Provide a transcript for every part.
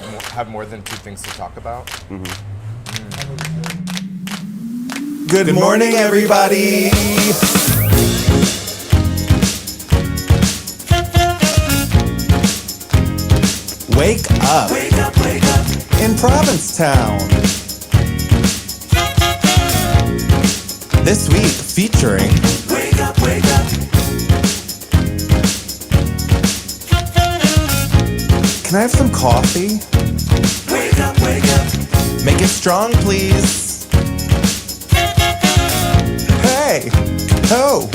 have more than two things to talk about. Good morning, everybody. Wake up. Wake up, wake up. In Provincetown. This week featuring Wake up, wake up. Can I have some coffee? Wake up, wake up. Make it strong, please. Hey. Oh.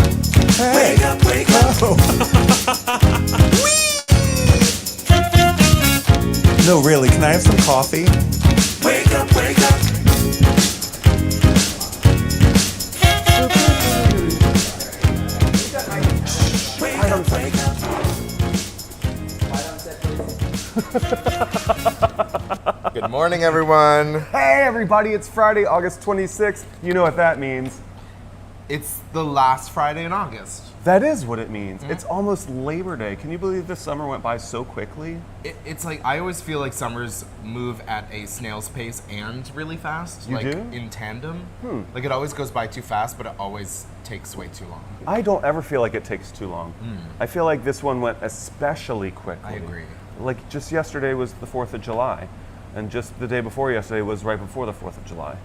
Hey. Wake up, wake up. Oh. Whee! No, really, can I have some coffee? Wake up, wake up. Wake up, wake up. Good morning, everyone. Hey everybody, it's Friday, August 26th. You know what that means. It's the last Friday in August. That is what it means. It's almost Labor Day. Can you believe this summer went by so quickly? It's like, I always feel like summers move at a snail's pace and really fast. You like do? in tandem. Like it always goes by too fast, but it always takes way too long. I don't ever feel like it takes too long. I feel like this one went especially quickly. I agree. Like just yesterday was the 4th of July, and just the day before yesterday was right before the 4th of July.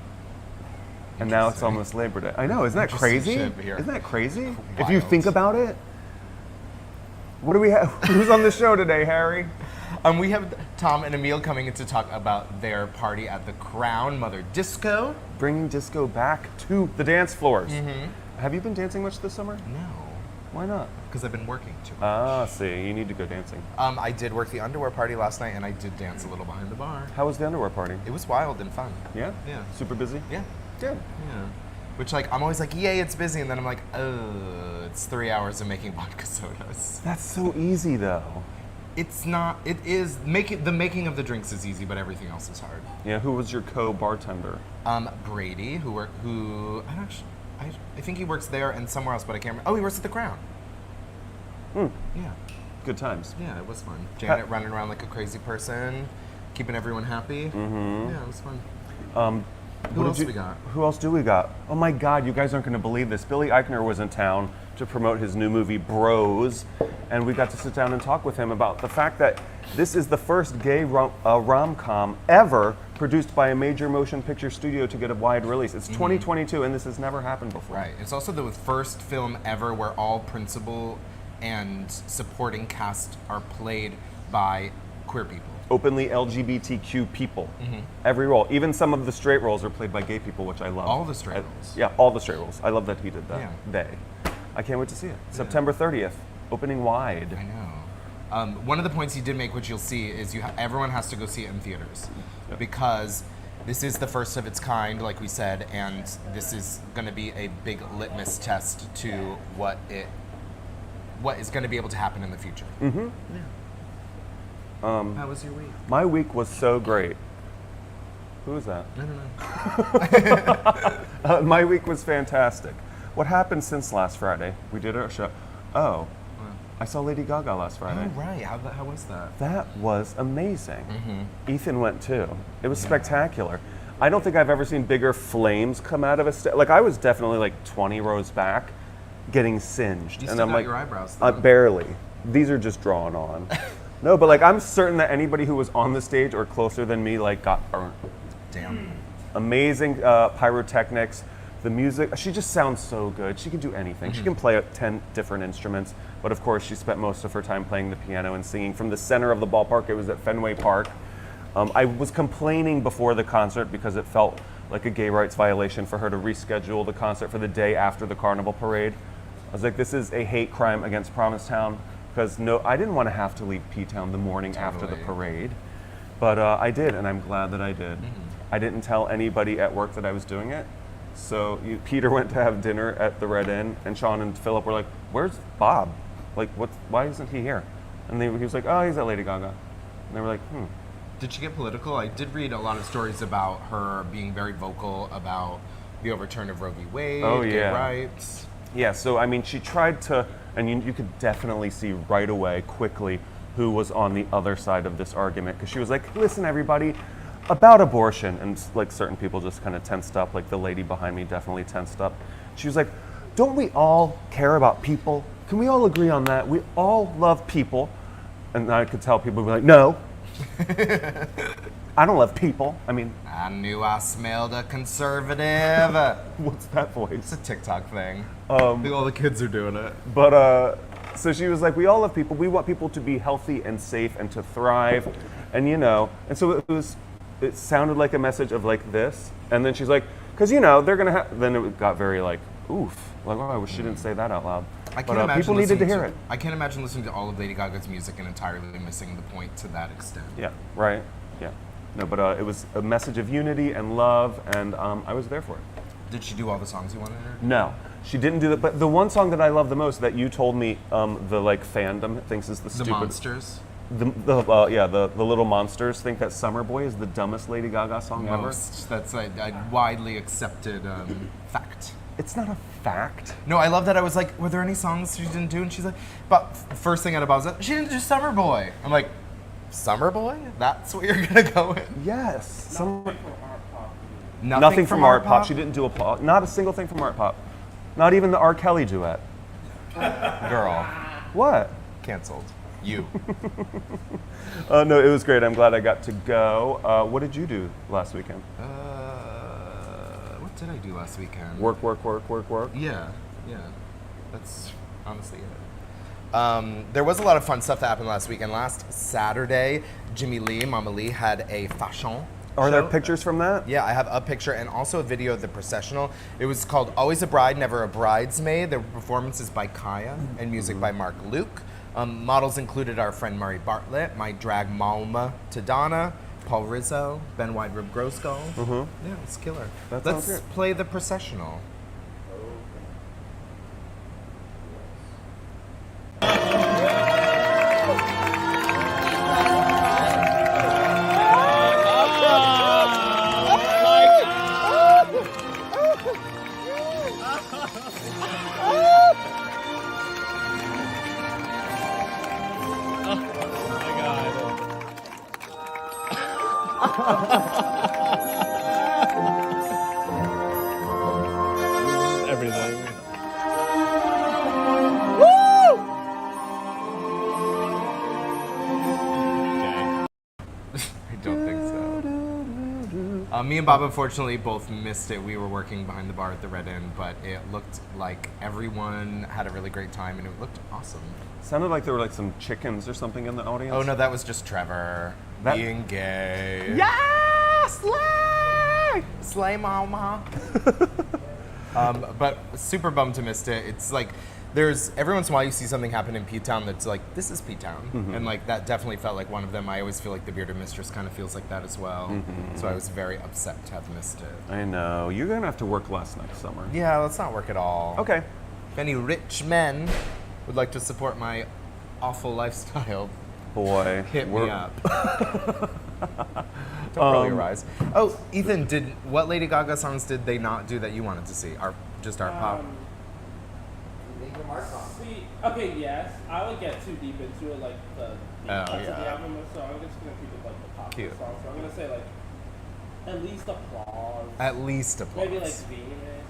And now it's Interesting. almost Labor Day. I know, isn't that Interesting crazy? shit here. Isn't that crazy? If you Wild. think about it. What do we have? Who's on the show today, Harry? We have Tom and Emil coming in to talk about their party at the Crown Mother Disco. Bringing disco back to the dance floors. Have you been dancing much this summer? No, Why not? because I've been working too much. Ah, see, you need to go dancing. I did work the underwear party last night, and I did dance a little behind the bar. How was the underwear party? It was wild and fun. Yeah? Yeah. Super busy? Yeah. Good. Yeah. Which, like, I'm always like, yay, it's busy, and then I'm like, it's 3 hours of making vodka sodas. That's so easy though. It's not. It is the making of the drinks is easy, but everything else is hard. Yeah, who was your co-bartender? Brady, I think he works there and somewhere else, but I can't remember. Oh, he works at the Crown. Yeah. Good times. Yeah, it was fun. Janet running around like a crazy person, keeping everyone happy. Yeah, it was fun. Who else we got? Who else do we got? Oh my God, you guys aren't going to believe this. Billy Eichner was in town to promote his new movie Bros, and we got to sit down and talk with him about the fact that this is the first gay rom-com ever produced by a major motion picture studio to get a wide release. It's 2022, and this has never happened before. Right. It's also the first film ever where all principal and supporting cast are played by queer people. Openly LGBTQ people. Every role. Even some of the straight roles are played by gay people, which I love. All the straight roles. Yeah, all the straight roles. I love that he did that. Yeah. They. I can't wait to see it. September 30th, opening wide. I know. One of the points he did make, which you'll see, is everyone has to go see it in theaters because this is the first of its kind, like we said, and this is going to be a big litmus test to what is going to be able to happen in the future. Yeah. How was your week? My week was so great. Who is that? I don't know. My week was fantastic. What happened since last Friday? We did our show. Oh, I saw Lady Gaga last Friday. Oh, right. How was that? That was amazing. Ethan went too. It was spectacular. I don't think I've ever seen bigger flames come out of a stage. Like I was definitely like 20 rows back, getting singed, You and still I'm got like, your eyebrows, though. barely. These are just drawn on. No, but like I'm certain that anybody who was on the stage or closer than me like got burnt. Damn. Amazing pyrotechnics. The music, she just sounds so good. She can do anything. She can play 10 different instruments, but of course she spent most of her time playing the piano and singing from the center of the ballpark. It was at Fenway Park. I was complaining before the concert because it felt like a gay rights violation for her to reschedule the concert for the day after the Carnival Parade. I was like, this is a hate crime against Provincetown because I didn't want to have to leave P-Town the morning after the parade, but I did, and I'm glad that I did. I didn't tell anybody at work that I was doing it. So Peter went to have dinner at the Red Inn, and Sean and Philip were like, "Where's Bob? Like, why isn't he here?" And he was like, "Oh, he's at Lady Gaga." And they were like, Did she get political? I did read a lot of stories about her being very vocal about the overturn of Roe v. Wade, gay rights. Yeah, so I mean, she tried to, and you could definitely see right away, quickly, who was on the other side of this argument, because she was like, listen, everybody, about abortion. And like certain people just kind of tensed up, like the lady behind me definitely tensed up. She was like, don't we all care about people? Can we all agree on that? We all love people. And I could tell people would be like, no. I don't love people. I mean, I knew I smelled a conservative. what's that It's voice? a TikTok thing. I think all the kids are doing it. But so she was like, we all love people. We want people to be healthy and safe and to thrive, and and so it sounded like a message of like this, and then she's like, because they're gonna have. Then it got very like, oof, like oh, I wish she didn't say that out loud. I can't imagine people needed to listening hear it. I can't imagine listening to all of Lady Gaga's music and entirely missing the point to that extent. Yeah, right. Yeah, no, but it was a message of unity and love, and I was there for it. Did she do all the songs you wanted her to? No, she didn't do that. But the one song that I love the most that you told me, the like fandom thinks is the The stupid. Monsters? The little monsters think that Summer Boy is the dumbest Lady Gaga song ever. Most. That's a widely accepted fact. It's not a fact. No, I love that. I was like, were there any songs she didn't do? And she's like, but first thing out of was she didn't do Summer Boy. I'm like, Summer Boy? That's what you're gonna go with? Yes. Nothing from Art Pop. She didn't do not a single thing from Art Pop. Not even the R. Kelly duet. Girl, What? canceled. You. No, it was great. I'm glad I got to go. What did you do last weekend? What did I do last weekend? Work. Yeah. That's honestly it. There was a lot of fun stuff that happened last weekend. Last Saturday, Jimmy Lee, Mama Lee, had a fashion Are there show. pictures from that? Yeah, I have a picture and also a video of the processional. It was called Always a Bride, Never a Bridesmaid. There were performances by Kaya and music by Mark Luke. Models included our friend Murray Bartlett, my drag Malma Tadana, Paul Rizzo, Ben Wide-Rib Groskull. Yeah, it's killer. That Let's sounds good. play the processional. Everything. I don't think so. Me and Bob unfortunately both missed it. We were working behind the bar at the Red Inn, but it looked like everyone had a really great time and it looked awesome. Sounded like there were like some chickens or something in the audience. Oh no, that was just Trevor That- being gay. Yeah, slay! Slay mama. But super bummed to missed it. It's like there's every once in a while you see something happen in P-Town that's like, this is P-Town. And like that definitely felt like one of them. I always feel like the Bearded Mistress kind of feels like that as well. So I was very upset to have missed it. I know. You're gonna have to work less next summer. Yeah, let's not work at all. Okay. If any rich men would like to support my awful lifestyle, Boy. hit me we're- up. Don't roll your eyes. Oh, Ethan, what Lady Gaga songs did they not do that you wanted to see? Just art pop? See, okay, yes. I would get too deep into it, like the cuts of the yeah. album, so I'm just gonna keep it like the pop Cute. songs. So I'm gonna say like at least applause. At least applause. Maybe like Venus.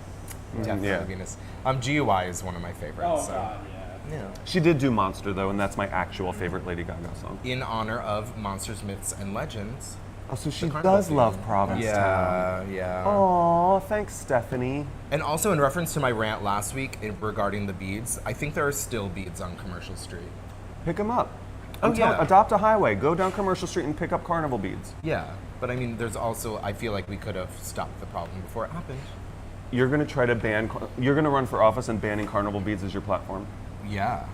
Definitely Yeah. Venus. GUI is one of my favorites. Oh so. god, yeah. Yeah. She did do Monster though, and that's my actual favorite Lady Gaga song. In honor of Monsters, Myths, and Legends. Oh, so she Carnival does theme. love Provincetown. Yeah. Oh, thanks, Stephanie. And also in reference to my rant last week regarding the beads, I think there are still beads on Commercial Street. Pick them up. Oh, yeah. Adopt a highway. Go down Commercial Street and pick up carnival beads. Yeah, but I mean, there's also, I feel like we could have stopped the problem before it happened. You're gonna try to you're gonna run for office and banning carnival beads as your platform. Yeah.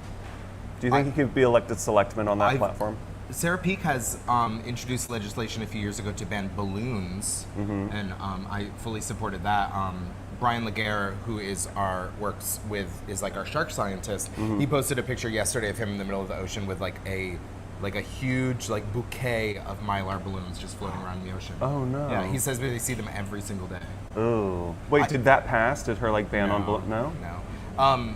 Do you think you could be elected selectman on that platform? Sarah Peake has introduced legislation a few years ago to ban balloons, and I fully supported that. Brian Laguerre, who is like our shark scientist, he posted a picture yesterday of him in the middle of the ocean with like a huge like bouquet of Mylar balloons just floating around the ocean. Oh no. Yeah, he says that they see them every single day. Oh. Wait, did that pass? Did her like ban on balloons? No. No.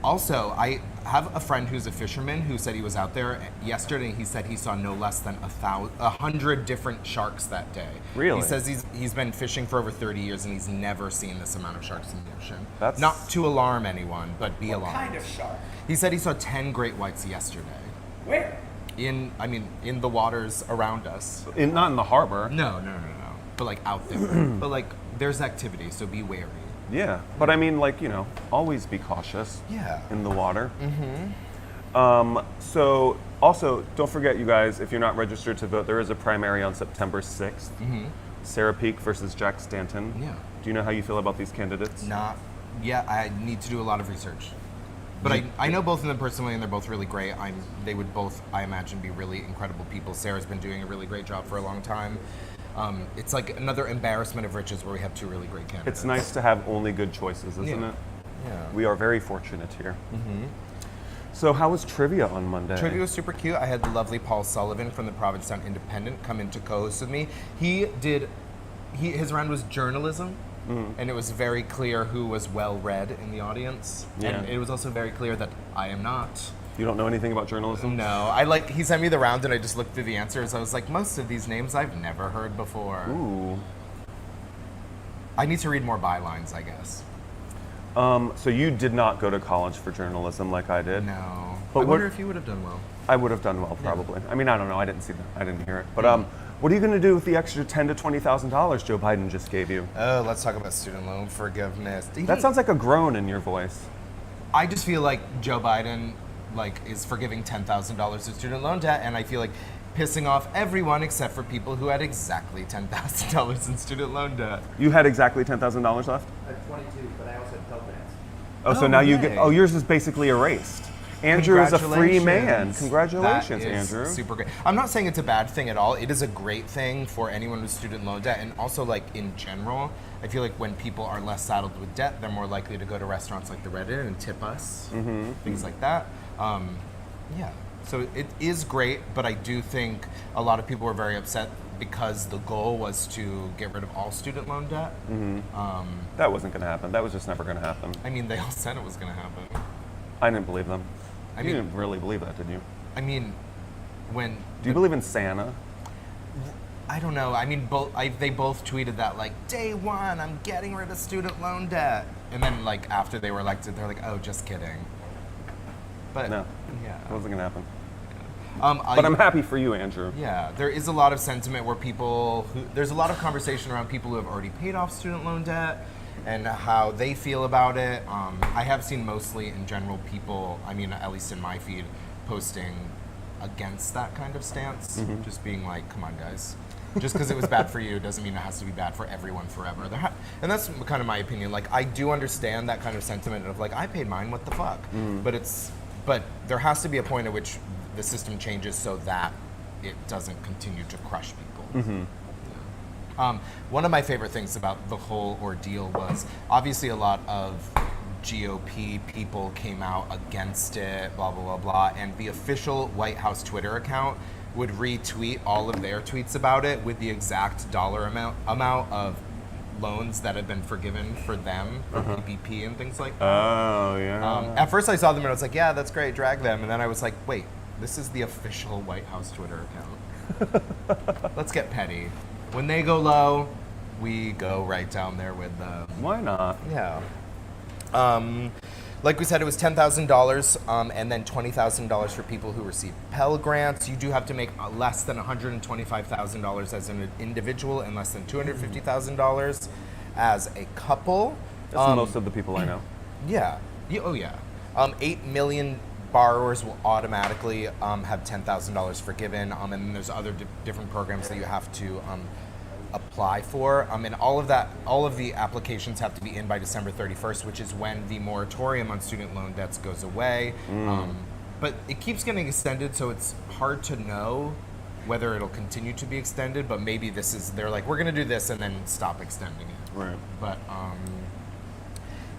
Also, I have a friend who's a fisherman who said he was out there yesterday. He said he saw no less than 100 different sharks that day. Really? He says he's been fishing for over 30 years and he's never seen this amount of sharks in the ocean. That's- Not to alarm anyone, but be What alarmed. kind of shark? He said he saw 10 great whites yesterday. Where? In the waters around us. Not in the harbor. No. But like out there. But like there's activity, so be wary. Yeah, but I mean, like, always be cautious. Yeah. In the water. So also, don't forget, you guys, if you're not registered to vote, there is a primary on September 6th. Sarah Peak versus Jack Stanton. Yeah. Do you know how you feel about these candidates? Not yet. I need to do a lot of research. But I know both of them personally, and they're both really great. They would both, I imagine, be really incredible people. Sarah's been doing a really great job for a long time. It's like another embarrassment of riches where we have two really great candidates. It's nice to have only good choices, isn't Yeah. it? Yeah. We are very fortunate here. So how was trivia on Monday? Trivia was super cute. I had the lovely Paul Sullivan from the Provincetown Independent come in to co-host with me. His round was journalism, and it was very clear who was well-read in the audience. Yeah. And it was also very clear that I am not. You don't know anything about journalism? No, he sent me the round and I just looked through the answers. I was like, most of these names I've never heard before. Ooh. I need to read more bylines, I guess. So you did not go to college for journalism like I did? No. But I what- wonder if you would have done well. I would have done well, probably. I mean, I don't know. I didn't see that. I didn't hear it. But what are you going to do with the extra $10,000 to $20,000 Joe Biden just gave you? Oh, let's talk about student loan forgiveness. That sounds like a groan in your voice. I just feel like Joe Biden is forgiving $10,000 of student loan debt, and I feel like pissing off everyone except for people who had exactly $10,000 in student loan debt. You had exactly $10,000 left? I had 22, but I also had Pell Grants. Oh, so Oh, now you yay. get. Oh, yours is basically erased. Andrew is a free man. Congratulations, That is Andrew. super great. I'm not saying it's a bad thing at all. It is a great thing for anyone with student loan debt, and also in general, I feel like when people are less saddled with debt, they're more likely to go to restaurants like the Red Inn and tip us, things like that. Yeah, so it is great, but I do think a lot of people were very upset because the goal was to get rid of all student loan debt. That wasn't going to happen. That was just never going to happen. I mean, they all said it was going to happen. I didn't believe them. I You mean- didn't really believe that, did you? I mean, when Do you believe in Santa? I don't know. I mean, they both tweeted that day one, I'm getting rid of student loan debt, and then after they were elected, they're like, oh, just kidding. But No. It yeah. wasn't going to happen. But But I'm happy for you, Andrew. Yeah, there is a lot of sentiment where there's a lot of conversation around people who have already paid off student loan debt and how they feel about it. I have seen mostly in general people, at least in my feed, posting against that kind of stance, just being like, come on guys. Just because it was bad for you doesn't mean it has to be bad for everyone forever. And that's kind of my opinion. I do understand that kind of sentiment of I paid mine, what the fuck? But there has to be a point at which the system changes so that it doesn't continue to crush people. One of my favorite things about the whole ordeal was obviously a lot of GOP people came out against it, blah, blah, blah, blah. And the official White House Twitter account would retweet all of their tweets about it with the exact dollar amount of loans that have been forgiven for them, for PPP and things like that. Oh, yeah. At first I saw them and I was like, yeah, that's great, drag them. And then I was like, wait, this is the official White House Twitter account. Let's get petty. When they go low, we go right down there with them. Why not? Yeah. Like we said, it was $10,000 and then $20,000 for people who receive Pell Grants. You do have to make less than $125,000 as an individual and less than $250,000 as a couple. That's most of the people I know. Yeah. Oh, yeah. 8 million borrowers will automatically have $10,000 forgiven, and then there's other different programs that you have to apply for, and all of the applications have to be in by December 31st, which is when the moratorium on student loan debts goes away. But it keeps getting extended, so it's hard to know whether it'll continue to be extended. But maybe they're like, we're going to do this and then stop extending it. Right. But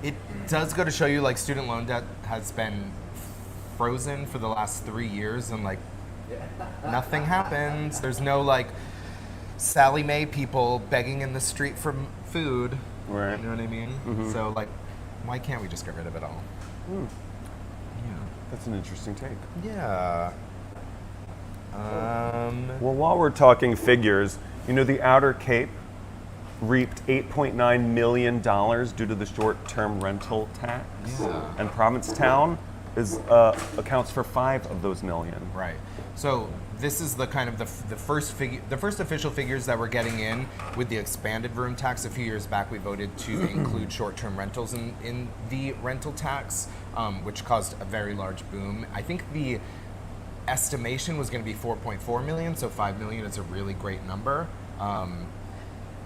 it does go to show you, student loan debt has been frozen for the last 3 years, and nothing happens. There's no Sally Mae people begging in the street for food. Right. You know what I mean? So why can't we just get rid of it all? Yeah. That's an interesting take. Yeah. Well, while we're talking figures, you know, the Outer Cape reaped $8.9 million due to the short-term rental tax. Yeah. And Provincetown accounts for 5 of those million. Right. So this is the kind of the first official figures that we're getting in with the expanded room tax. A few years back, we voted to include short-term rentals in the rental tax, which caused a very large boom. I think the estimation was going to be 4.4 million, so 5 million is a really great number.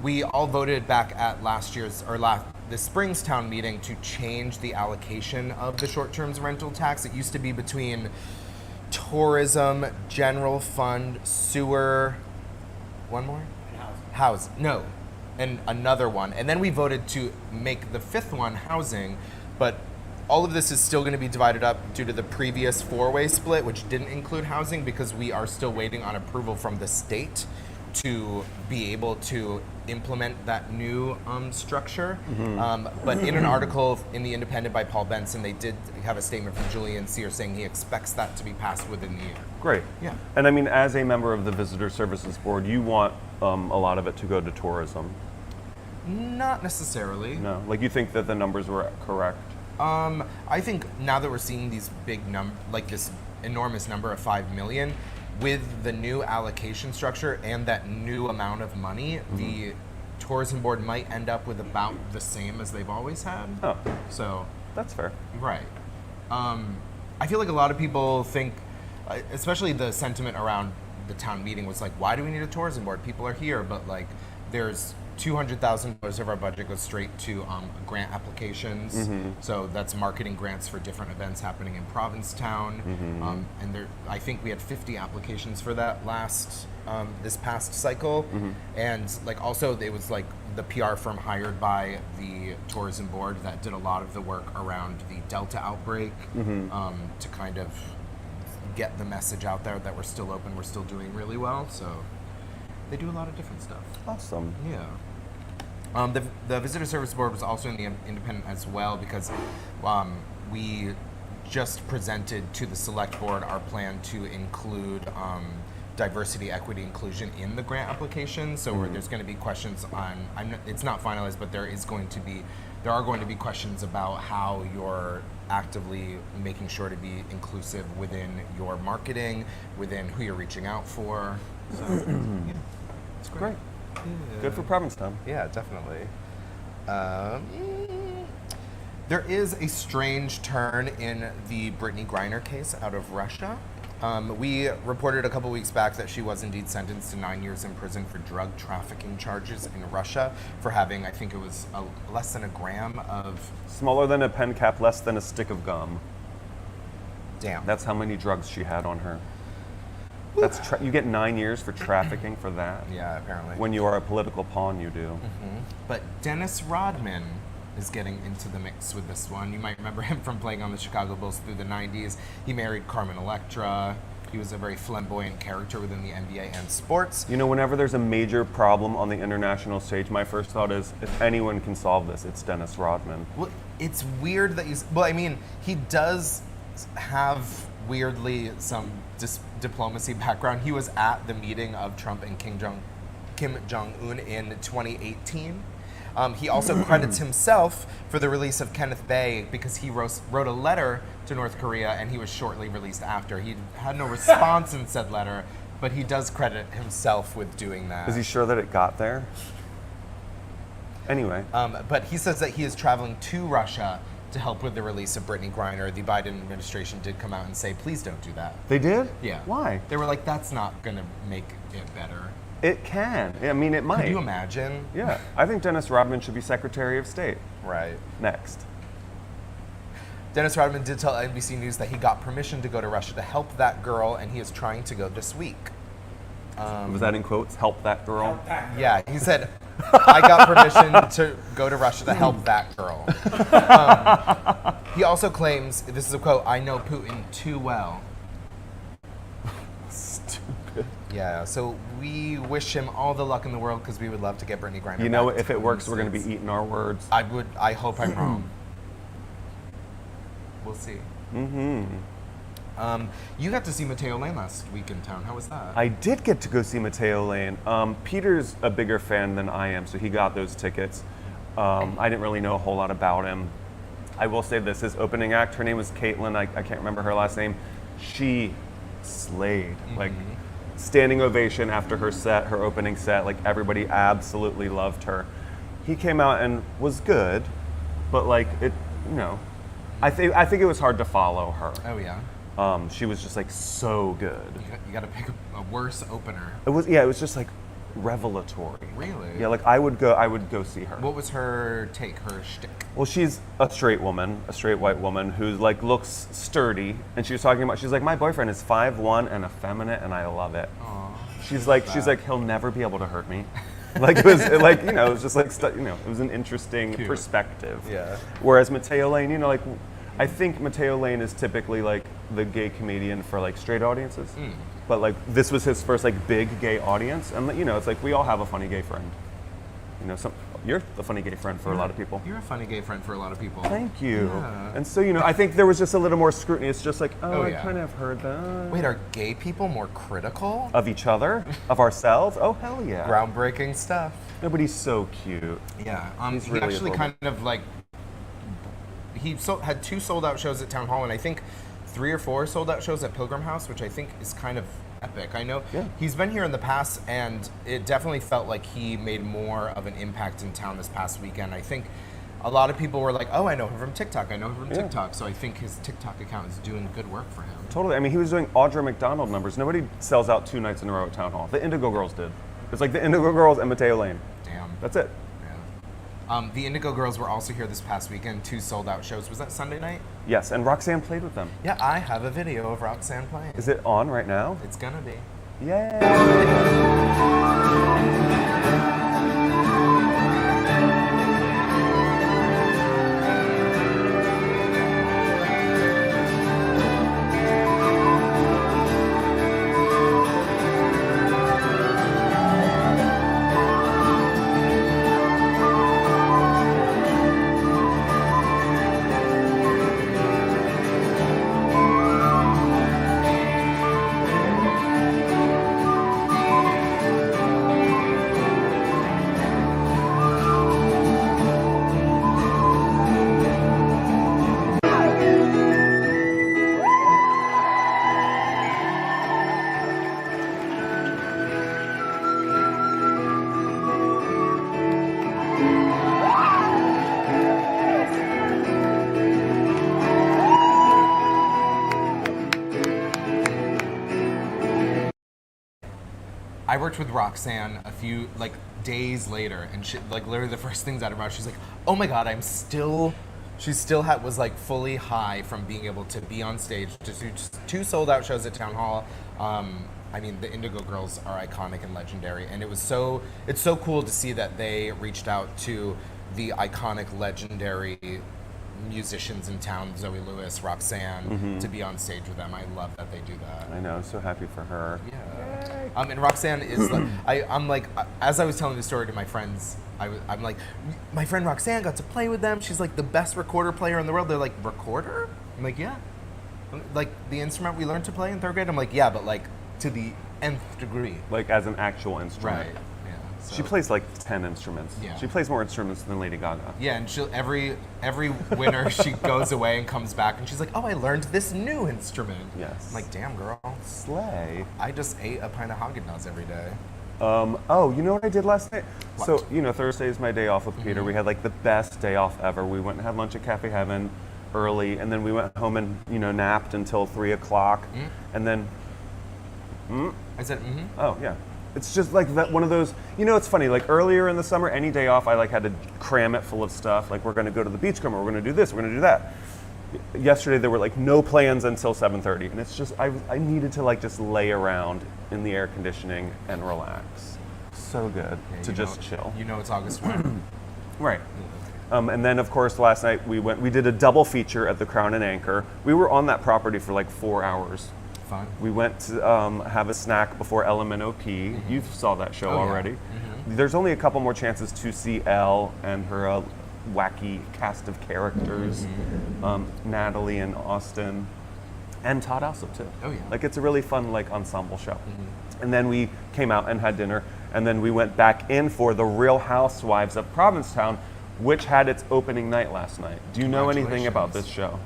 We all voted back at the spring's town meeting to change the allocation of the short-term rental tax. It used to be between tourism, general fund, sewer, one more? No, and another one. And then we voted to make the 5th one housing, but all of this is still going to be divided up due to the previous 4-way split, which didn't include housing, because we are still waiting on approval from the state to be able to implement that new structure. But in an article in The Independent by Paul Benson, they did have a statement from Julian Sear saying he expects that to be passed within the year. Great. Yeah. And I mean, as a member of the Visitor Services Board, you want a lot of it to go to tourism. Not necessarily. No, like you think that the numbers were correct? I think now that we're seeing these big like this enormous number of 5 million, with the new allocation structure and that new amount of money, the tourism board might end up with about the same as they've always had. Oh, So, that's fair. right. I feel like a lot of people think, especially the sentiment around the town meeting was like, why do we need a tourism board? People are here, but like, there's $200,000 of our budget goes straight to grant applications. So that's marketing grants for different events happening in Provincetown. And I think we had 50 applications for that this past cycle. And like also it was like the PR firm hired by the tourism board that did a lot of the work around the Delta outbreak to kind of get the message out there that we're still open, we're still doing really well. So they do a lot of different stuff. Awesome. Yeah. The Visitor Service Board was also in the Independent as well, because we just presented to the Select Board our plan to include diversity, equity, inclusion in the grant application. So there's going to be questions on, it's not finalized, but there are going to be questions about how you're actively making sure to be inclusive within your marketing, within who you're reaching out for. So, yeah, it's great. Great. Good for Provincetown. Yeah, definitely. There is a strange turn in the Brittany Griner case out of Russia. We reported a couple weeks back that she was indeed sentenced to 9 years in prison for drug trafficking charges in Russia for having, I think it was less than a gram of... Smaller than a pen cap, less than a stick of gum. Damn. That's how many drugs she had on her. You get 9 years for trafficking for that. Yeah, apparently. When you are a political pawn, you do. But Dennis Rodman is getting into the mix with this one. You might remember him from playing on the Chicago Bulls through the 90s. He married Carmen Electra. He was a very flamboyant character within the NBA and sports. You know, whenever there's a major problem on the international stage, my first thought is, if anyone can solve this, it's Dennis Rodman. Well, it's weird that well, I mean, he does have weirdly some diplomacy background. He was at the meeting of Trump and Kim Jong-un in 2018. He also credits himself for the release of Kenneth Bay because he wrote a letter to North Korea and he was shortly released after. He had no response in said letter, but he does credit himself with doing that. Is he sure that it got there? Anyway. But he says that he is traveling to Russia to help with the release of Brittany Griner. The Biden administration did come out and say, please don't do that. They did? Yeah. Why? They were like, that's not going to make it better. It can. I mean, it might. Could you imagine? Yeah. I think Dennis Rodman should be Secretary of State. Right. Next. Dennis Rodman did tell NBC News that he got permission to go to Russia to help that girl, and he is trying to go this week. Was that in quotes? Help that girl? Yeah, he said, I got permission to go to Russia to help that girl. He also claims, this is a quote, I know Putin too well. Stupid. Yeah, so we wish him all the luck in the world because we would love to get Brittany Griner You know, back if to it works, the we're going to be States. eating our words. I hope I'm wrong. We'll see. You got to see Mateo Lane last week in town. How was that? I did get to go see Mateo Lane. Peter's a bigger fan than I am, so he got those tickets. I didn't really know a whole lot about him. I will say this, his opening act, her name was Caitlin, I can't remember her last name. She slayed, like standing ovation after her set, her opening set, like everybody absolutely loved her. He came out and was good, but like it, you know, I think it was hard to follow her. Oh yeah. She was just like so good. You got to pick a worse opener. It was just like revelatory. Really? Yeah, like I would go see her. What was her take, her shtick? Well, she's a straight woman, a straight white woman who like looks sturdy, and she was talking about, she's like, my boyfriend is 5'1" and effeminate, and I love it. Aww. She's like, he'll never be able to hurt me. Like it was like, you know, it was just like, it was an interesting Cute. perspective. Yeah. Whereas Mateo Lane, you know, like I think Mateo Lane is typically like the gay comedian for like straight audiences. But like this was his first like big gay audience, and you know, it's like we all have a funny gay friend. You know, you're the funny gay friend for a lot of people. You're a funny gay friend for a lot of people. Thank you. Yeah. And so, you know, I think there was just a little more scrutiny. It's just like, Oh, I yeah. kind of heard that. Wait, are gay people more critical? Of each other? Of ourselves? Oh, hell yeah. Groundbreaking stuff. Nobody's so cute. Yeah. He's He really actually adorable. kind of like had 2 sold out shows at Town Hall, and I think 3 or 4 sold out shows at Pilgrim House, which I think is kind of epic. I know Yeah. he's been here in the past, and it definitely felt like he made more of an impact in town this past weekend. I think a lot of people were like, oh, I know him from TikTok. I know him from Yeah. TikTok. So I think his TikTok account is doing good work for him. Totally. I mean, he was doing Audra McDonald numbers. Nobody sells out 2 nights in a row at Town Hall. The Indigo Girls did. It's like the Indigo Girls and Mateo Lane. Damn. That's it. Yeah. The Indigo Girls were also here this past weekend. 2 sold out shows. Was that Sunday night? Yes, and Roxanne played with them. Yeah, I have a video of Roxanne playing. Is it on right now? It's gonna be. Yay! I worked with Roxanne a few days later, and she literally the first things out of her mouth, she's like, "Oh my God, she still was like fully high from being able to be on stage to do 2 sold out shows at Town Hall." I mean, the Indigo Girls are iconic and legendary, and it's so cool to see that they reached out to the iconic, legendary musicians in town, Zoe Lewis, Roxanne, to be on stage with them. I love that they do that. I know, so happy for her. Yeah. And Roxanne is like, I'm like, as I was telling the story to my friends, I'm like, my friend Roxanne got to play with them. She's like the best recorder player in the world. They're like, recorder? I'm like, yeah. Like the instrument we learned to play in 3rd grade? I'm like, yeah, but like to the nth degree. Like as an actual instrument. Right. Yeah. So. She plays like 10 instruments. Yeah. She plays more instruments than Lady Gaga. Yeah, and she'll every winter she goes away and comes back and she's like, oh, I learned this new instrument. Yes. I'm like, damn, girl. Slay. I just ate a pint of Haagen-Dazs every day. Oh, you know what I did last night? What? So, you know, Thursday is my day off with Peter. We had like the best day off ever. We went and had lunch at Cafe Heaven early, and then we went home and, you know, napped until 3 o'clock. And then, I said, oh, yeah. It's just like that one of those, you know, it's funny, like earlier in the summer, any day off, I like had to cram it full of stuff. Like, we're going to go to the Beachcomber, we're going to do this, we're going to do that. Yesterday, there were like no plans until 7:30. And it's just, I needed to like just lay around in the air conditioning and relax. So good to just chill. You know it's August 1. Right. And then, of course, last night we did a double feature at the Crown and Anchor. We were on that property for like 4 hours. Fun. We went to have a snack before LMNOP. You saw that show Oh, yeah. already. There's only a couple more chances to see Elle and her wacky cast of characters, Natalie and Austin. And Todd Alsop too. Oh, yeah. Like it's a really fun like ensemble show. And then we came out and had dinner, and then we went back in for The Real Housewives of Provincetown, which had its opening night last night. Do you know anything about this show?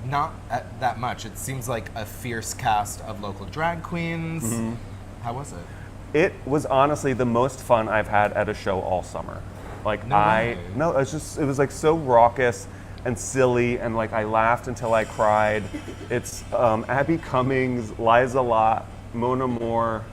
Not that much. It seems like a fierce cast of local drag queens. How was it? It was honestly the most fun I've had at a show all summer. Like No way. it was like so raucous and silly, and like I laughed until I cried. It's Abby Cummings, Liza Lott, Mona Moore,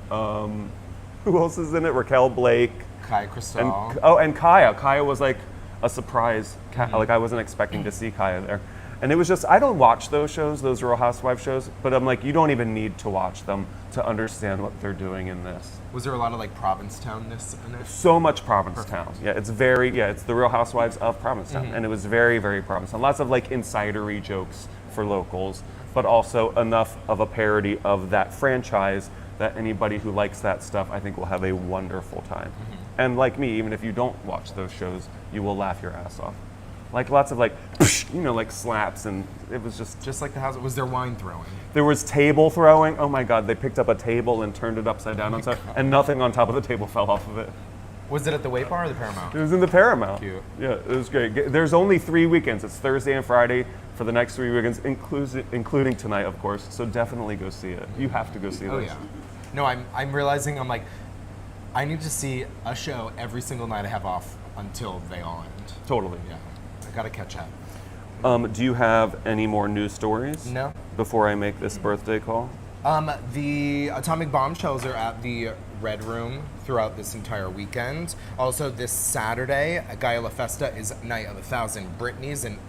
who else is in it? Raquel Blake. Kai Crystal. And Kaya. Kaya was like a surprise. Like I wasn't expecting to see Kaya there. And it was just, I don't watch those shows, those Real Housewives shows, but I'm like, you don't even need to watch them to understand what they're doing in this. Was there a lot of like Provincetownness in it? So much Provincetown. Yeah, it's the Real Housewives of Provincetown. And it was very, very Provincetown. Lots of like insidery jokes for locals, but also enough of a parody of that franchise that anybody who likes that stuff, I think, will have a wonderful time. And like me, even if you don't watch those shows, you will laugh your ass off. Like lots of like, like slaps, and it was Just like the house. Was there wine throwing? There was table throwing. Oh my God, they picked up a table and turned it upside down and nothing on top of the table fell off of it. Was it at the Wait Bar or the Paramount? It was in the Paramount. Cute. Yeah, it was great. There's only 3 weekends. It's Thursday and Friday for the next 3 weekends, including tonight, of course. So definitely go see it. You have to go see this. Oh yeah. No, I'm realizing I'm like, I need to see a show every single night I have off until they all end. Totally. Yeah. I gotta catch up. Do you have any more news stories? No. Before I make this birthday call? The Atomic Bombshells are at the Red Room throughout this entire weekend. Also, this Saturday, Gaia La Festa is Night of 1,000 Brittany's, and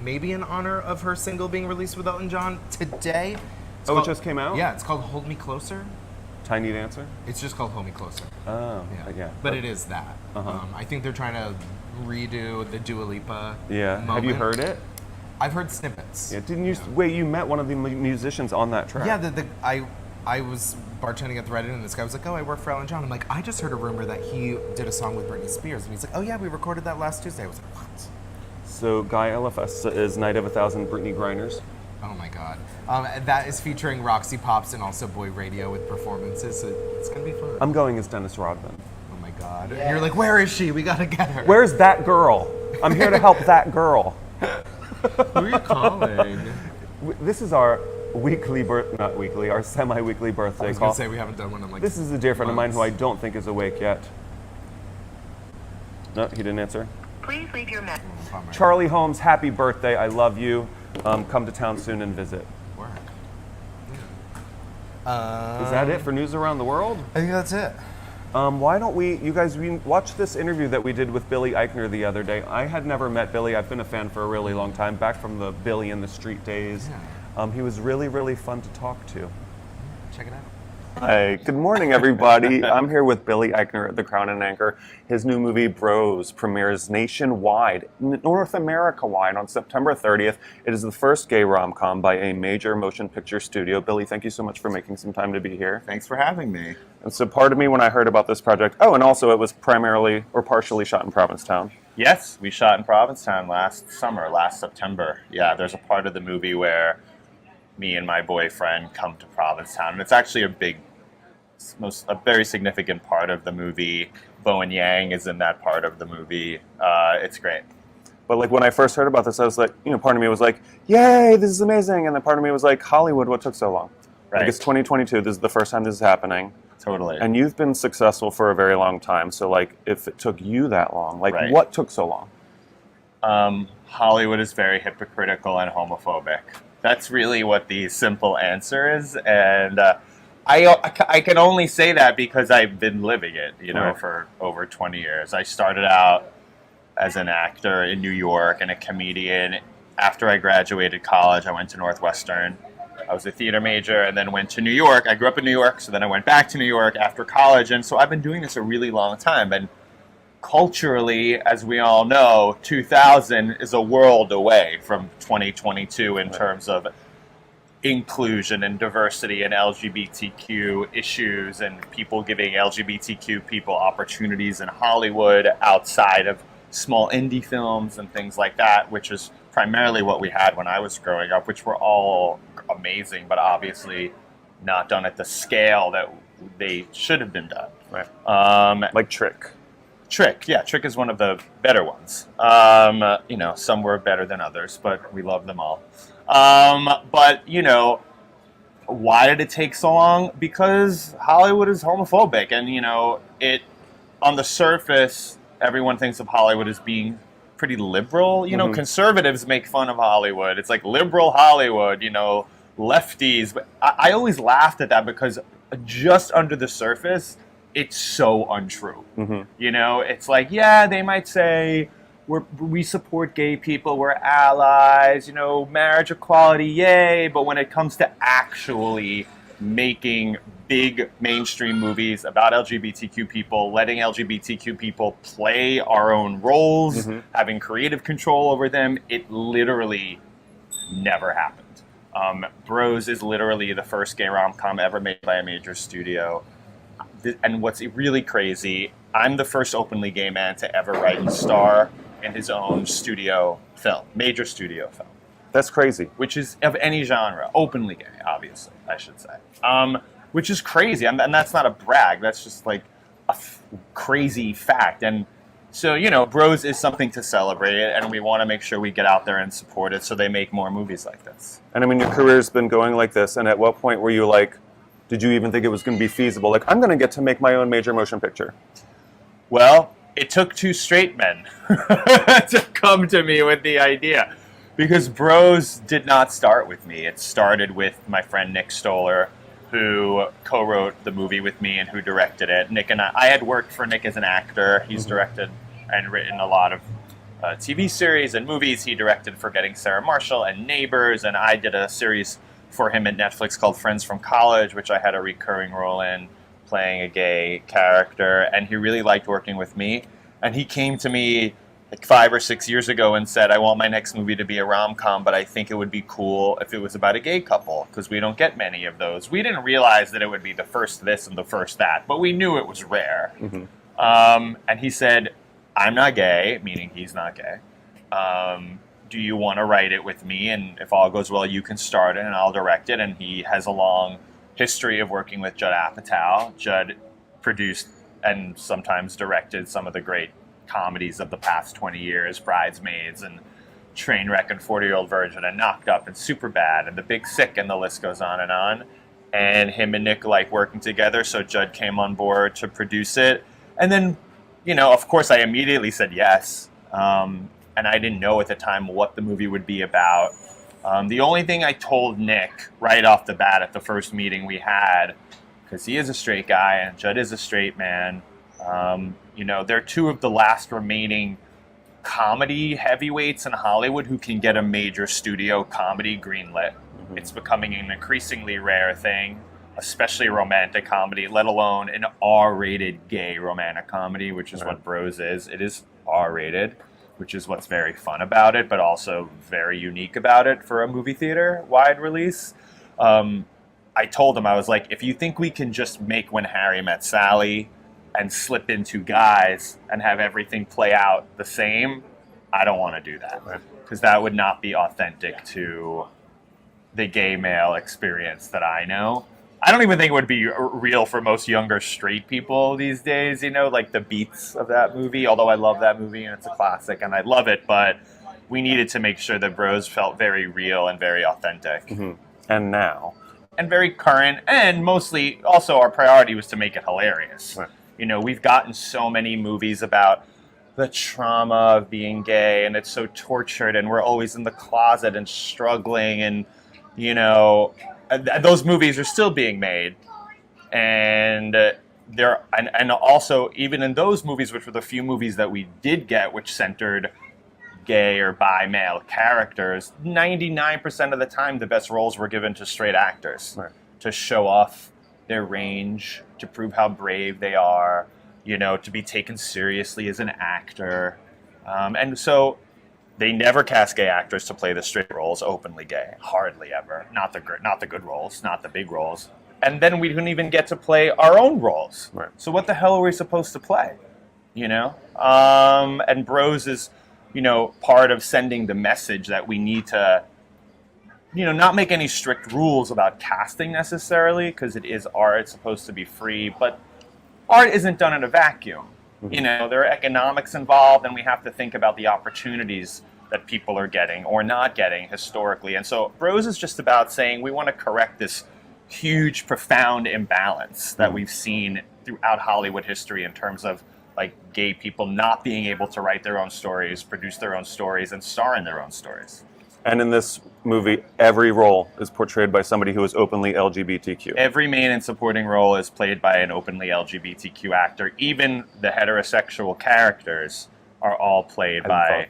maybe in honor of her single being released with Elton John today. It just came out? Yeah, it's called Hold Me Closer. Tiny Dancer? It's just called Hold Me Closer. Oh, yeah. But it is that. I think they're trying to redo the Dua Lipa Yeah. Have you moment. heard it? I've heard snippets. Yeah. Didn't you? Wait, you met one of the musicians on that track? Yeah, I was bartending at the Red Inn, and this guy was like, "Oh, I work for Elton John." I'm like, "I just heard a rumor that he did a song with Britney Spears," and he's like, "Oh yeah, we recorded that last Tuesday." I was like, "What?" So Gaia La Festa is Night of 1,000 Brittany Griners. Oh my god. That is featuring Roxy Pops and also Boy Radio with performances. So it's gonna be fun. I'm going as Dennis Rodman. Oh my god. And you're like, "Where is she? We gotta get her." Where's that girl? I'm here to help that girl. Who are you calling? This is our our semi-weekly birthday I was call. gonna say we haven't done one in like. This is a dear friend of mine who I months. don't think is awake yet. No, he didn't answer. Please leave your message. Bummer. Charlie Holmes, happy birthday. I love you. Come to town soon and visit. Work. Is that it for news around the world? I think that's it. Why don't we watch this interview that we did with Billy Eichner the other day. I had never met Billy. I've been a fan for a really long time, back from the Billy in the Street days. He was really, really fun to talk to. Check it out. Hi, good morning, everybody. I'm here with Billy Eichner at the Crown and Anchor. His new movie, Bros, premieres nationwide, North America-wide, on September 30th. It is the first gay rom-com by a major motion picture studio. Billy, thank you so much for making some time to be here. Thanks for having me. And so part of me, when I heard about this project, and also it was primarily or partially shot in Provincetown. Yes, we shot in Provincetown last September. Yeah, there's a part of the movie where me and my boyfriend come to Provincetown, and it's actually a very significant part of the movie. Bowen Yang is in that part of the movie. It's great. But like when I first heard about this, I was like, part of me was like, yay, this is amazing. And then part of me was like, Hollywood, what took so long? Right. Like it's 2022, this is the first time this is happening. Totally. And you've been successful for a very long time. So like if it took you that long, like Right. what took so long? Hollywood is very hypocritical and homophobic. That's really what the simple answer is. And I can only say that because I've been living it, Right. for over 20 years. I started out as an actor in New York and a comedian. After I graduated college, I went to Northwestern. I was a theater major and then went to New York. I grew up in New York, so then I went back to New York after college. And so I've been doing this a really long time. And culturally, as we all know, 2000 is a world away from 2022 in terms of inclusion and diversity and LGBTQ issues and people giving LGBTQ people opportunities in Hollywood outside of small indie films and things like that, which is primarily what we had when I was growing up, which were all amazing, but obviously not done at the scale that they should have been done. Right. Like Trick. Trick is one of the better ones. Some were better than others, but we love them all. But why did it take so long? Because Hollywood is homophobic, and it on the surface, everyone thinks of Hollywood as being pretty liberal. Conservatives make fun of Hollywood. It's like liberal Hollywood. Lefties. But I always laughed at that because just under the surface, it's so untrue. It's like, yeah, they might say we support gay people, we're allies, marriage equality, yay. But when it comes to actually making big mainstream movies about LGBTQ people, letting LGBTQ people play our own roles, having creative control over them, it literally never happened. Bros is literally the first gay rom-com ever made by a major studio. And what's really crazy, I'm the first openly gay man to ever write and star in his own major studio film. That's crazy. Which is of any genre, openly gay, obviously, I should say. Which is crazy, and that's not a brag, that's just like a crazy fact. And so, Bros is something to celebrate, and we want to make sure we get out there and support it so they make more movies like this. And I mean, your career's been going like this, and at what point were you like, did you even think it was going to be feasible? Like, I'm going to get to make my own major motion picture. Well, it took two straight men to come to me with the idea. Because Bros did not start with me. It started with my friend Nick Stoller, who co-wrote the movie with me and who directed it. Nick and I had worked for Nick as an actor. He's directed and written a lot of TV series and movies. He directed Forgetting Sarah Marshall and Neighbors, and I did a series for him at Netflix called Friends from College, which I had a recurring role in, playing a gay character, and he really liked working with me. And he came to me like 5 or 6 years ago and said, I want my next movie to be a rom-com, but I think it would be cool if it was about a gay couple, because we don't get many of those. We didn't realize that it would be the first this and the first that, but we knew it was rare. And he said, I'm not gay, meaning he's not gay. Do you want to write it with me? And if all goes well, you can start it and I'll direct it. And he has a long history of working with Judd Apatow. Judd produced and sometimes directed some of the great comedies of the past 20 years, Bridesmaids and Trainwreck and 40-Year-Old Virgin and Knocked Up and Superbad and The Big Sick, and the list goes on. And him and Nick like working together, so Judd came on board to produce it. And then, of course, I immediately said yes. And I didn't know at the time what the movie would be about. The only thing I told Nick right off the bat at the first meeting we had, because he is a straight guy and Judd is a straight man, they're two of the last remaining comedy heavyweights in Hollywood who can get a major studio comedy greenlit. It's becoming an increasingly rare thing, especially romantic comedy, let alone an R-rated gay romantic comedy, which is what Bros is. It is R-rated, which is what's very fun about it, but also very unique about it for a movie theater wide release. I told him, I was like, if you think we can just make When Harry Met Sally and slip into guys and have everything play out the same, I don't want to do that. Because that would not be authentic to the gay male experience that I know. I don't even think it would be real for most younger straight people these days, like the beats of that movie, although I love that movie and it's a classic and I love it, but we needed to make sure that Bros felt very real and very authentic. And now? And very current, and mostly also our priority was to make it hilarious. We've gotten so many movies about the trauma of being gay and it's so tortured and we're always in the closet and struggling and, those movies are still being made, and and also even in those movies, which were the few movies that we did get, which centered gay or bi male characters, 99% of the time the best roles were given to straight actors to show off their range, to prove how brave they are, to be taken seriously as an actor, and so. They never cast gay actors to play the straight roles, openly gay. Hardly ever. Not the good roles, not the big roles. And then we didn't even get to play our own roles. So what the hell are we supposed to play? And Bros is part of sending the message that we need to, not make any strict rules about casting necessarily, because it is art, it's supposed to be free, but art isn't done in a vacuum. There are economics involved, and we have to think about the opportunities that people are getting or not getting historically. And so Bros is just about saying we want to correct this huge, profound imbalance that we've seen throughout Hollywood history in terms of like gay people not being able to write their own stories, produce their own stories, and star in their own stories. And in this movie, every role is portrayed by somebody who is openly LGBTQ. Every main and supporting role is played by an openly LGBTQ actor. Even the heterosexual characters are all played by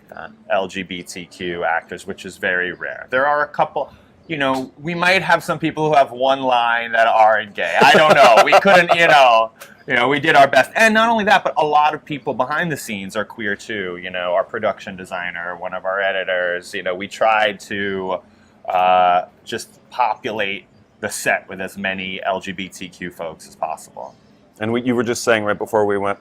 LGBTQ actors, which is very rare. There are a couple, we might have some people who have one line that aren't gay. I don't know. We couldn't, we did our best. And not only that, but a lot of people behind the scenes are queer too. Our production designer, one of our editors, we tried to just populate the set with as many LGBTQ folks as possible. And you were just saying right before we went,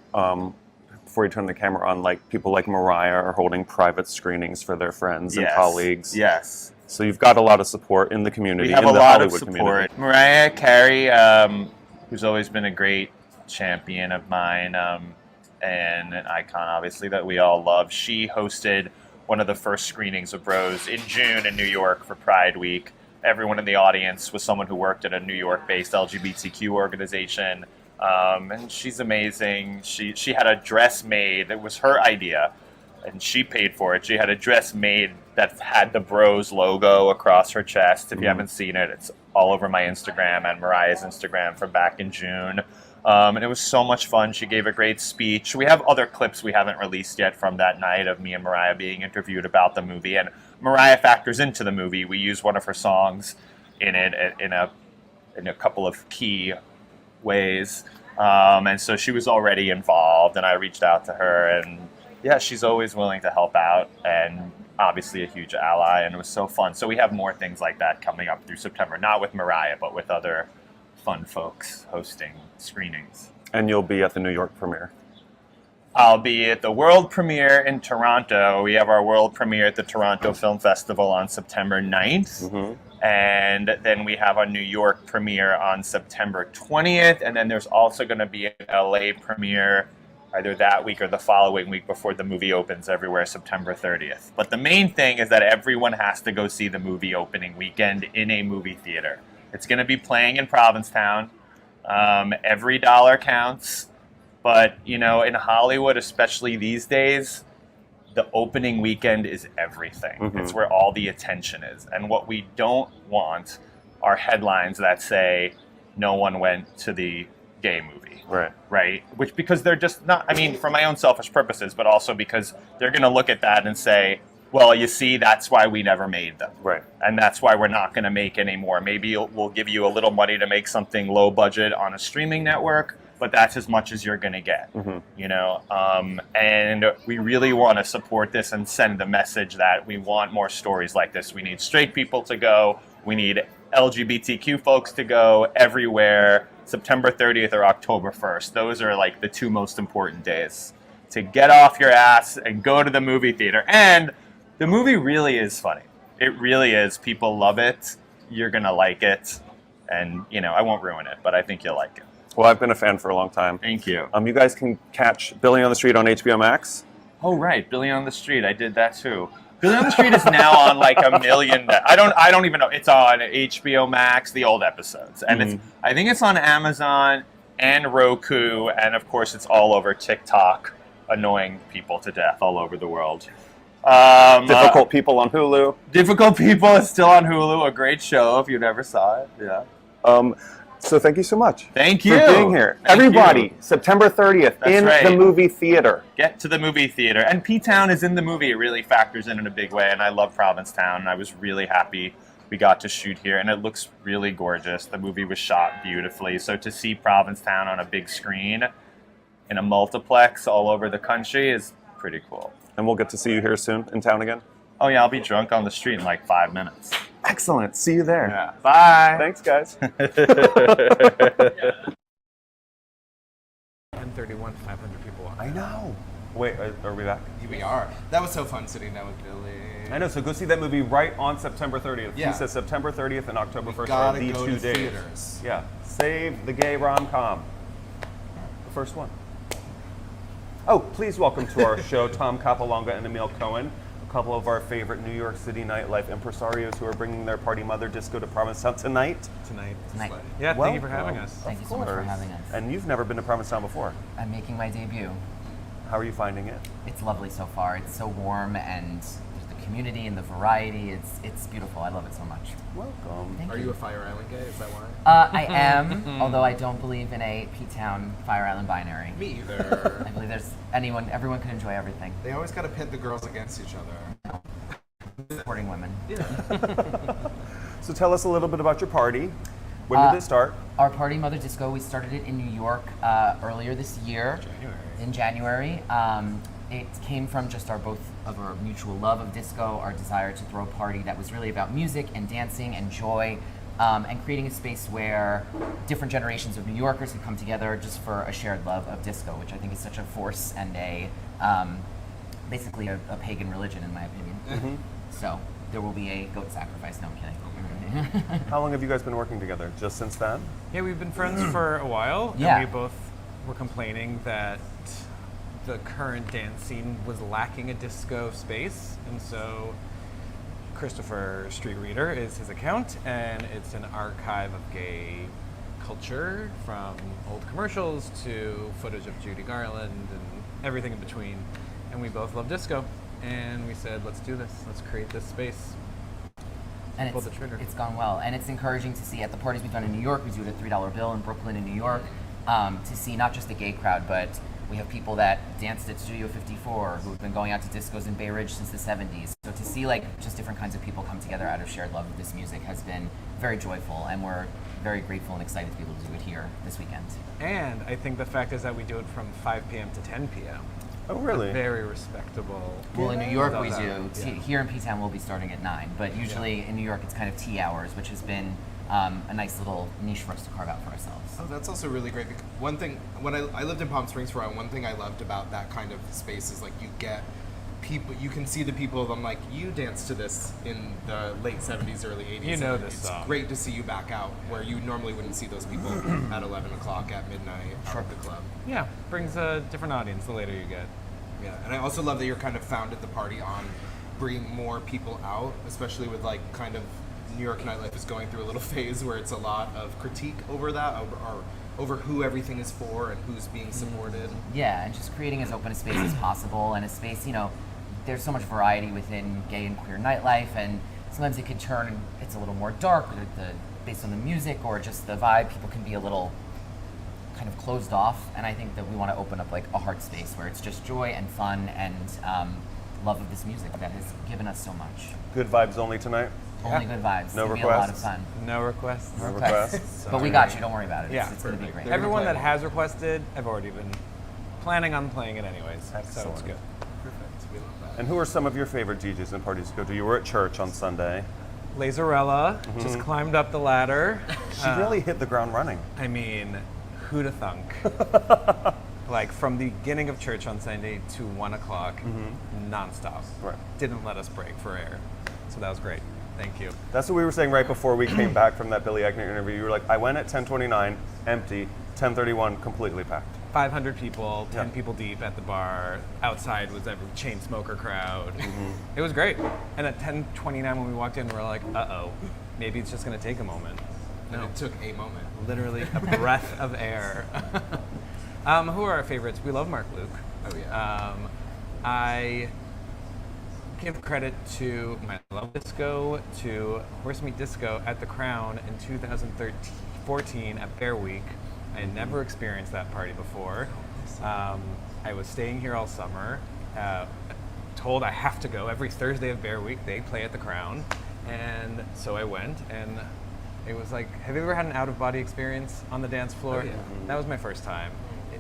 before you turned the camera on, like people like Mariah are holding private screenings for their friends and colleagues. Yes. So you've got a lot of support in the community. We have in a the lot Hollywood of support. Community. Mariah Carey, who's always been a great champion of mine, and an icon, obviously, that we all love. She hosted one of the first screenings of Bros in June in New York for Pride Week. Everyone in the audience was someone who worked at a New York-based LGBTQ organization. And she's amazing. She had a dress made. It was her idea, and she paid for it. She had a dress made that had the Bros logo across her chest. If you haven't seen it, it's all over my Instagram and Mariah's Instagram from back in June. And it was so much fun. She gave a great speech. We have other clips we haven't released yet from that night of me and Mariah being interviewed about the movie. And Mariah factors into the movie. We use one of her songs in it in a couple of key ways. And so she was already involved, and I reached out to her, and yeah, she's always willing to help out, and obviously a huge ally, and it was so fun. So we have more things like that coming up through September, not with Mariah, but with other fun folks hosting screenings. And you'll be at the New York premiere. I'll be at the world premiere in Toronto. We have our world premiere at the Toronto Film Festival on September 9th. And then we have our New York premiere on September 20th. And then there's also going to be an LA premiere either that week or the following week before the movie opens everywhere, September 30th. But the main thing is that everyone has to go see the movie opening weekend in a movie theater. It's going to be playing in Provincetown. Every dollar counts. But, in Hollywood, especially these days, the opening weekend is everything. It's where all the attention is. And what we don't want are headlines that say, no one went to the gay movie. Right? Which, because they're just not, for my own selfish purposes, but also because they're going to look at that and say, well, you see, that's why we never made them. Right. And that's why we're not going to make any more. Maybe we'll give you a little money to make something low budget on a streaming network, but that's as much as you're going to get, and we really want to support this and send the message that we want more stories like this. We need straight people to go. We need LGBTQ folks to go everywhere. September 30th or October 1st. Those are like the two most important days to get off your ass and go to the movie theater. And the movie really is funny. It really is. People love it. You're going to like it. And, I won't ruin it, but I think you'll like it. Well, I've been a fan for a long time. Thank you. You guys can catch Billy on the Street on HBO Max. Oh, right. Billy on the Street. I did that too. Billy on the Street is now on like a million. I don't even know. It's on HBO Max, the old episodes. And I think it's on Amazon and Roku. And of course, it's all over TikTok, annoying people to death all over the world. Difficult People on Hulu. Difficult People is still on Hulu. A great show if you never saw it. Yeah. So thank you so much. Thank you for being here. Thank Everybody, you. September 30th in the movie theater. Get to the movie theater. And P-Town is in the movie. It really factors in a big way. And I love Provincetown. And I was really happy we got to shoot here. And it looks really gorgeous. The movie was shot beautifully. So to see Provincetown on a big screen in a multiplex all over the country is pretty cool. And we'll get to see you here soon in town again? Oh, yeah. I'll be drunk on the street in like 5 minutes. Excellent. See you there. Yeah. Bye. Thanks, guys. 131, 500 people. I know. Wait, are we back? We are. That was so fun sitting down with Billy. I know, so go see that movie right on September 30th. Yeah. He says September 30th and October 1st are Gotta the go 2 to days. theaters. Yeah. Save the gay rom-com. The first one. Oh, please welcome to our show Tom Capolango and Emil Cohen, a couple of our favorite New York City nightlife impresarios who are bringing their party Mother Disco to Provincetown tonight. Tonight. Yeah, thank you for having us. Thank you so much for having us. And you've never been to Provincetown before. I'm making my debut. How are you finding it? It's lovely so far. It's so warm, and the community and the variety. It's beautiful. I love it so much. Welcome. Thank Are you a Fire Island gay? Is that why? I am, although I don't believe in a P-Town Fire Island binary. Me either. I believe everyone can enjoy everything. They always got to pit the girls against each other. Supporting women. So tell us a little bit about your party. When did it start? Our party, Mother Disco, we started it in New York earlier this year. In January. It came from just our mutual love of disco, our desire to throw a party that was really about music and dancing and joy, and creating a space where different generations of New Yorkers could come together just for a shared love of disco, which I think is such a force and basically a pagan religion, in my opinion. So there will be a goat sacrifice. No, I'm kidding. How long have you guys been working together? Just since then? Yeah, we've been friends for a while. Yeah. And we both were complaining that the current dance scene was lacking a disco space. And so Christopher Street Reader is his account, and it's an archive of gay culture from old commercials to footage of Judy Garland and everything in between. And we both love disco. And we said, let's do this. Let's create this space. And Pull the trigger. it's gone well. And it's encouraging to see at the parties we've done in New York, we do it at $3 bill in Brooklyn and New York, to see not just the gay crowd, but we have people that danced at Studio 54 who've been going out to discos in Bay Ridge since the 70s. So to see just different kinds of people come together out of shared love of this music has been very joyful, and we're very grateful and excited to be able to do it here this weekend. And I think the fact is that we do it from 5 p.m. to 10 p.m. Oh, really? Very respectable. Well, in New York we Love do. that. Yeah. Here in P-Town we'll be starting at 9, but usually in New York it's kind of tea hours, which has been a nice little niche for us to carve out for ourselves. Oh, that's also really great. Because one thing, when I lived in Palm Springs for a while, one thing I loved about that kind of space is you get people, you can see the people, I'm like, you danced to this in the late 70s, early 80s. You know and this it's song. great to see you back out where you normally wouldn't see those people at 11 o'clock at midnight out at the club. Yeah, brings a different audience the later you get. Yeah, and I also love that you're kind of founded the party on bringing more people out, especially with kind of New York nightlife is going through a little phase where it's a lot of critique over that, over who everything is for and who's being supported. Yeah, and just creating as open a space as possible, and a space, there's so much variety within gay and queer nightlife, and sometimes it can turn, it's a little more dark based on the music or just the vibe. People can be a little kind of closed off, and I think that we want to open up a heart space where it's just joy and fun and love of this music that has given us so much. Good vibes only tonight? Only good vibes. No It's gonna be a lot of requests? fun. No requests. No requests? But we got you. Don't worry about it. Yeah, It's going to be great. Everyone that has requested, I've already been planning on playing it anyways. So it's Excellent. good. Perfect. We love that. And who are some of your favorite DJs and parties to go to? You were at church on Sunday. Lazarella just climbed up the ladder. She really hit the ground running. I mean, who'da thunk? From the beginning of church on Sunday to 1 o'clock, nonstop. Right. Didn't let us break for air. So that was great. Thank you. That's what we were saying right before we came back from that Billy Eichner interview. You were like, I went at 10:29, empty, 10:31, completely packed. 500 people, 10 people deep at the bar. Outside was every chain smoker crowd. It was great. And at 10:29 when we walked in, we were like, uh-oh, maybe it's just going to take a moment. And it took a moment. Literally a breath of air. Who are our favorites? We love Mark Luke. Oh, yeah. I give credit to my love disco, to Horse Meat Disco at the Crown in 2014 at Bear Week. I had never experienced that party before. I was staying here all summer, told I have to go every Thursday of Bear Week. They play at the Crown. And so I went, and it was like, have you ever had an out-of-body experience on the dance floor? Oh, yeah. That was my first time.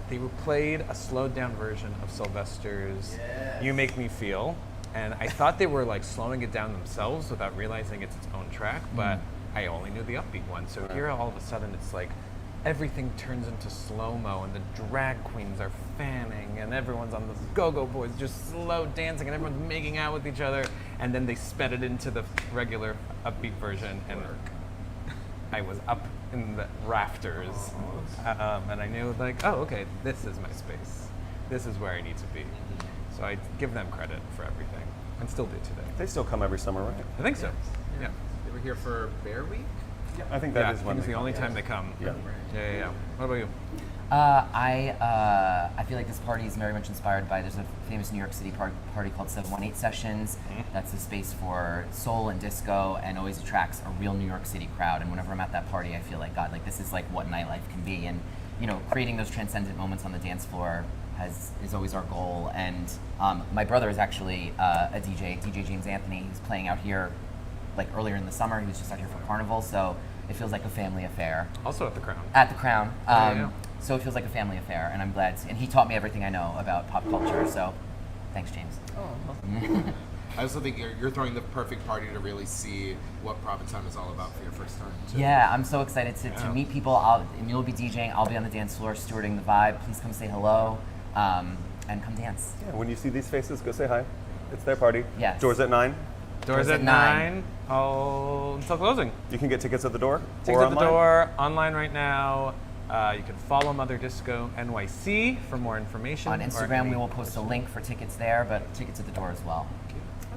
They played a slowed-down version of Sylvester's You Make Me Feel, and I thought they were slowing it down themselves without realizing it's its own track, but I only knew the upbeat one. So here all of a sudden it's everything turns into slow-mo and the drag queens are fanning and everyone's on the go-go boys just slow dancing and everyone's making out with each other, and then they sped it into the regular upbeat version and I was up in the rafters and I knew like, oh, okay, this is my space. This is where I need to be. So I give them credit for everything and still do today. They still come every summer, right? I think so. Yeah. They were here for Bear Week? I think that is I when think it's they the only come. time they come. Yeah. Yeah. What about you? I feel like this party is very much inspired by, there's a famous New York City party called 718 Sessions. That's a space for soul and disco and always attracts a real New York City crowd. And whenever I'm at that party, I feel like, God, like this is like what nightlife can be. And, you know, creating those transcendent moments on the dance floor is always our goal. And my brother is actually a DJ James Anthony. He's playing out here like earlier in the summer. He was just out here for Carnival. So it feels like a family affair. Also at the Crown. At the Crown. Yeah. So it feels like a family affair, and I'm glad. And he taught me everything I know about pop culture. So, thanks, James. I also think you're throwing the perfect party to really see what Provincetown is all about for your first time, too. Yeah, I'm so excited to meet people. Emil will be DJing. I'll be on the dance floor stewarding the vibe. Please come say hello and come dance. Yeah, when you see these faces, go say hi. It's their party. Yes. Doors at 9. Doors at 9 until closing. You can get tickets at the door. Tickets or at the online. door, online right now. You can follow Mother Disco NYC for more information. On or Instagram, any- we will post a link for tickets there, but tickets at the door as well.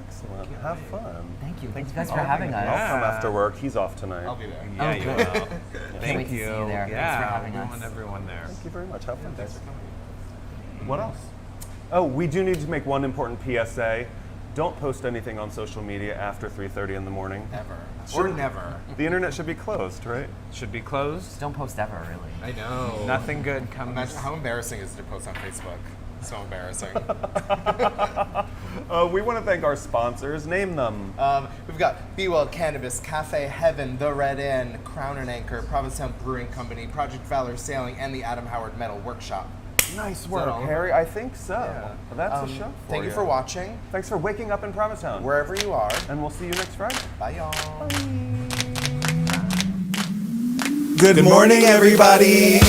Excellent. Have fun. Thank you. Thanks Thanks, guys, for for having us. I'll come after work. He's off tonight. I'll be there. Yeah, Oh, you good. will. Can't Thank wait to see you. you there. Thanks Yeah, for having we us. want everyone there. Thank you very much. Have fun, guys. What else? Oh, we do need to make one important PSA. Don't post anything on social media after 3:30 in the morning. Ever. Or never. The internet should be closed, right? Should be closed. Don't post ever, really. I know. Nothing good comes. Imagine how embarrassing is it to post on Facebook? So embarrassing. We want to thank our sponsors. Name them. We've got Be Well Cannabis, Cafe Heaven, The Red Inn, Crown and Anchor, Provincetown Brewing Company, Project Valor Sailing, and the Adam Howard Metal Workshop. Nice work, work, Harry. I think so. Well, that's a show for Thank you for watching, Thanks for waking up in Provincetown. wherever you are. And we'll see you next Friday. Bye, y'all. Good morning, everybody.